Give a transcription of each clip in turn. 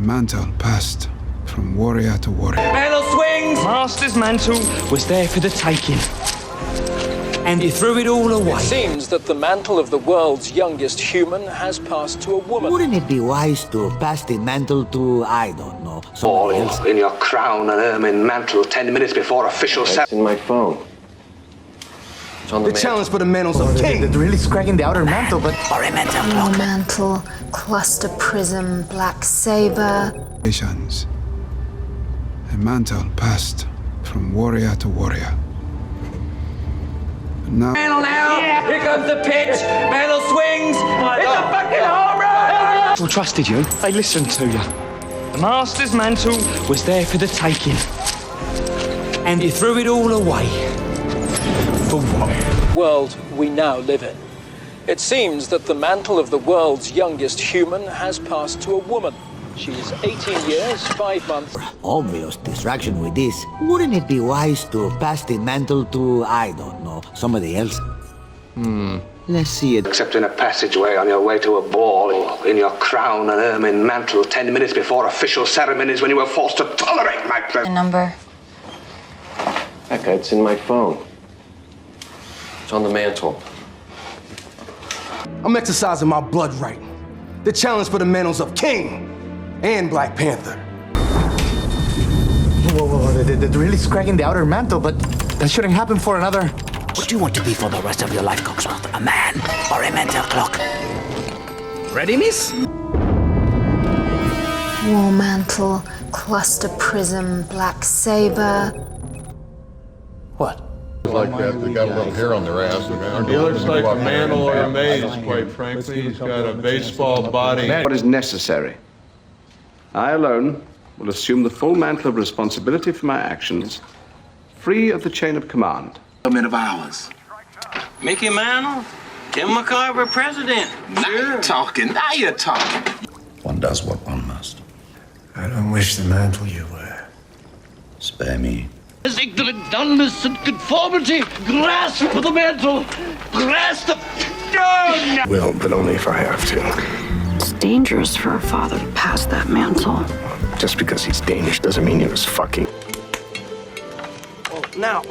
Mantel passed from warrior to warrior. Mantle swings! Master's mantle was there for the taking. And he threw it all away. It seems that the mantle of the world's youngest human has passed to a woman. Wouldn't it be wise to pass the mantle to, I don't know, somebody else? In your crown and ermine mantle 10 minutes before official It's in my phone. It's on the Challenge for the mantles of king. They're really scragging the outer mantle, but... Mantle, cluster prism, black saber. Nations. A Mantel passed from warrior to warrior. Now, Mantle now! Yeah. Here comes the pitch! Mantle swings! It's a fucking home run! People trusted you. They listened to you. The Master's mantle was there for the taking. And he threw it all away. For what? World we now live in. It seems that the mantle of the world's youngest human has passed to a woman. She is 18 years, 5 months. Obvious distraction with this. Wouldn't it be wise to pass the mantle to, I don't know, somebody else? Let's see it. Except in a passageway on your way to a ball, or in your crown and ermine mantle 10 minutes before official ceremonies when you were forced to tolerate my presence. Number. Becca, it's in my phone. It's on the mantle. I'm exercising my blood right. The challenge for the mantles of king and Black Panther. Whoa, they're really scragging the outer mantle, but that shouldn't happen for another... What do you want to be for the rest of your life, Coxsworth? A man or a mental clock? Ready, miss? War mantle, cluster prism, black saber. What? Like that, they got a little hair on their ass. He looks like a Mantle or a maze, quite frankly. He's got a baseball body. What is necessary? I alone will assume the full mantle of responsibility for my actions, free of the chain of command. Of ours. Mickey Mantle? Tim McCarver president. Now you're talking. One does what one must. I don't wish the mantle you wear. Spare me. As ignorant dullness and conformity, grasp for the mantle! Grasp the... No! Will, but only if I have to. It's dangerous for a father to pass that mantle. Just because he's Danish doesn't mean he was fucking. Well, now,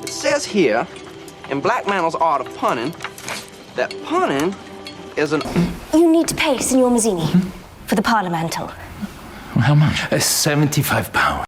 it says here, in Black Mantle's art of punning, that punning is an... You need to pay, Signor Mazzini, for the parliamental. How much? £75.